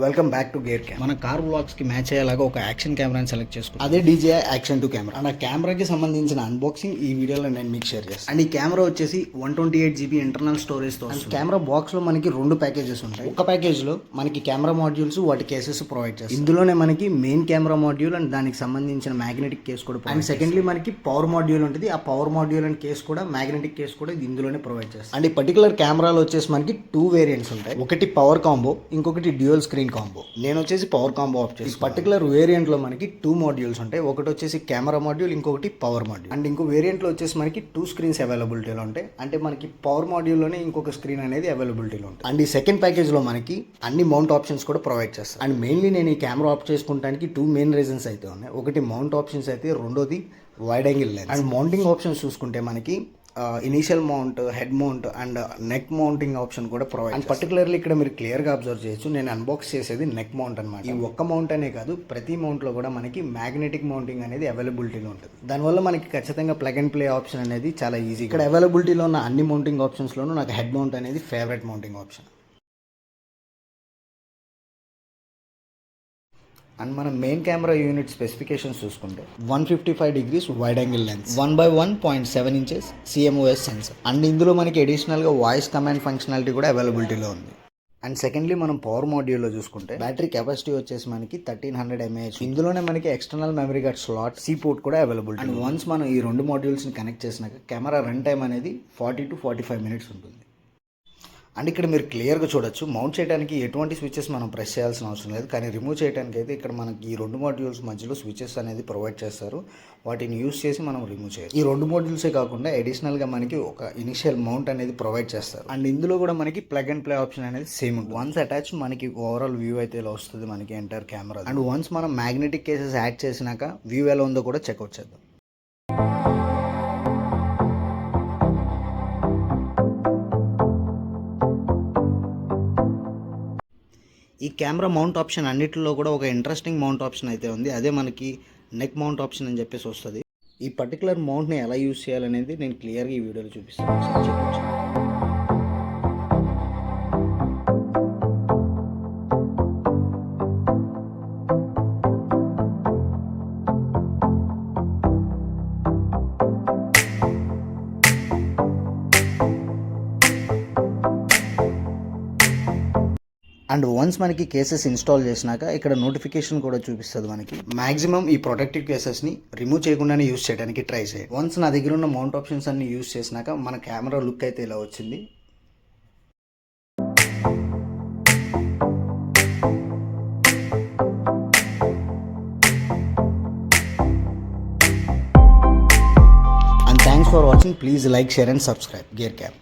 Welcome back to gear cam. మన car వ్లాగ్స్కి match అయ్యేలాగా ఒక యాక్షన్ కెమెరాని సెలెక్ట్ చేసుకుంటాం. అదే DJI Action 2 కెమెరా. అండ్ ఆ కెమెరాకి సంబంధించిన అన్బాక్సింగ్ ఈ వీడియోలో నేను మీకు షేర్ చేస్తాను. అండ్ ఈ కెమెరా వచ్చేసి 128GB ఇంటర్నల్ స్టోరేజ్తో వస్తుంది. కెమెరా బాక్స్లో మనకి 2 ప్యాకేజెస్ ఉంటాయి. ఒక ప్యాకేజ్లో మనకి కెమెరా మాడ్యూల్స్ వాటి కేసెస్ ప్రొవైడ్ చేస్తాయి. ఇందులోనే మనకి మెయిన్ కెమెరా మాడ్యూల్ అండ్ దానికి సంబంధించిన మ్యాగ్నెటిక్ కేస్ కూడా అండ్ సెకండ్లీ మనకి పవర్ మాడ్యూల్ ఉంటుంది. ఆ పవర్ మాడ్యూల్ అండ్ కేస్ కూడా మ్యాగ్నెటిక్ కేస్ కూడా ఇందులోనే ప్రొవైడ్ చేస్తాం. అండ్ ఈ పర్టికులర్ కెమెరాలో వచ్చేసి మనకి 2 వేరియంట్స్ ఉంటాయి. ఒకటి పవర్ కాంబో, ఇంకొకటి డ్యూయల్ స్క్రీన్ కాంబో. నేను వచ్చేసి పవర్ కాంబో ఆఫ్ చేసి పర్టికులర్ వేరియంట్ లో మనకి 2 మాడ్యూల్స్ ఉంటాయి. ఒకటి వచ్చేసి కెమెరా మాడ్యూల్, ఇంకొకటి పవర్ మాడ్యూల్. అండ్ ఇంకో వేరియంట్ లో వచ్చేసి మనకి 2 స్క్రీన్స్ అవైలబిలిటీలో ఉంటాయి. అంటే మనకి పవర్ మాడ్యూల్ లోనే ఇంకొక స్క్రీన్ అనేది అవైలబిలిటీలో ఉంటుంది. అండ్ ఈ సెకండ్ ప్యాకేజ్ లో మనకి అన్ని మౌంట్ ఆప్షన్స్ కూడా ప్రొవైడ్ చేస్తారు. అండ్ మెయిన్లీ నేను ఈ కెమెరా ఆఫ్ చేసుకుంటానికి 2 మెయిన్ రీజన్స్ అయితే ఉన్నాయి. ఒకటి మౌంట్ ఆప్షన్స్ అయితే, రెండోది wide angle lens. And mounting options చూసుకుంటే మనకి initial mount, head mount and neck mounting option కూడా ప్రొవైడ్. అండ్ పర్టికులర్లీ ఇక్కడ మీరు క్లియర్గా అబ్జర్వ్ చేయొచ్చు, నేను అన్బాక్స్ చేసేది నెక్ మౌంట్ అనమాట. ఈ ఒక్క మౌంట్ అనే కాదు, ప్రతి మౌంట్లో కూడా మనకి మ్యాగ్నెటిక్ మౌంటింగ్ అనేది అవైలబిలిటీలో ఉంటుంది. దానివల్ల మనకి ఖచ్చితంగా ప్లగ్ అండ్ ప్లే ఆప్షన్ అనేది చాలా ఈజీ. ఇక్కడ అవైలబిలిటీలో ఉన్న అన్ని మౌంటింగ్ ఆప్షన్స్లోనూ నాకు హెడ్ మౌంట్ అనేది ఫేవరెట్ మౌంటింగ్ ఆప్షన్. అండ్ మన మెయిన్ కెమెరా యూనిట్ స్పెసిఫికేషన్స్ చూసుకుంటే 155 degrees wide angle lens, 1/1.7 inches CMOS sensor. And ఇందులో మనకి అడిషనల్గా వాయిస్ కమాండ్ ఫంక్షనాలిటీ కూడా అవైలబిలిటీలో ఉంది. అండ్ సెకండ్లీ మనం పవర్ మాడ్యూల్లో చూసుకుంటే బ్యాటరీ కెపాసిటీ వచ్చేసి మనకి 1300 mAh. ఇందులోనే మనకి external memory card slot, C port కూడా అవైలబిలిటీ. అండ్ వన్స్ మనం ఈ 2 మాడ్యూల్స్ని కనెక్ట్ చేసినాక కెమెరా రన్ టైం అనేది 40 to 45 minutes ఉంటుంది. అండ్ ఇక్కడ మీరు క్లియర్గా చూడొచ్చు, మౌంట్ చేయడానికి ఎటువంటి స్విచెస్ మనం ప్రెస్ చేయాల్సిన అవసరం లేదు. కానీ రిమూవ్ చేయడానికి అయితే ఇక్కడ మనకి ఈ 2 మాడ్యూల్స్ మధ్యలో స్విచెస్ అనేది ప్రొవైడ్ చేస్తారు. వాటిని యూస్ చేసి మనం రిమూవ్ చేయాలి. ఈ 2 మాడ్యూల్సే కాకుండా అడిషనల్గా మనకి ఒక ఇనిషియల్ మౌంట్ అనేది ప్రొవైడ్ చేస్తారు. అండ్ ఇందులో కూడా మనకి ప్లగ్ అండ్ ప్లే ఆప్షన్ అనేది సేమ్ ఉంటుంది. వన్స్ అటాచ్ మనకి ఓవరాల్ వ్యూ అయితే ఇలా వస్తుంది మనకి ఎంటైర్ కెమెరా. అండ్ వన్స్ మనం మ్యాగ్నెటిక్ కేసెస్ యాడ్ చేసినాక వ్యూ ఎలా ఉందో కూడా చెక్అవుట్ చేద్దాం. ఈ కెమెరా మౌంట్ ఆప్షన్ అన్నిటిలో కూడా ఒక ఇంట్రెస్టింగ్ మౌంట్ ఆప్షన్ అయితే ఉంది. అదే మనకి నెక్ మౌంట్ ఆప్షన్ అని చెప్పేసి వస్తుంది. ఈ పర్టికులర్ మౌంట్ని ఎలా యూస్ చేయాలనేది నేను క్లియర్గా ఈ వీడియోలో చూపిస్తాను. అండ్ వన్స్ మనకి కేసెస్ ఇన్స్టాల్ చేసినాక ఇక్కడ నోటిఫికేషన్ కూడా చూపిస్తుంది మనకి. మాక్సిమం ఈ ప్రొటెక్టివ్ కేసెస్ని రిమూవ్ చేయకుండానే యూస్ చేయడానికి ట్రై చేయండి. వన్స్ నా దగ్గర ఉన్న మౌంట్ ఆప్షన్స్ అన్ని యూస్ చేసినాక మన కెమెరా లుక్ అయితే ఇలా వచ్చింది. And thanks for watching. Please like, share and subscribe gear cam.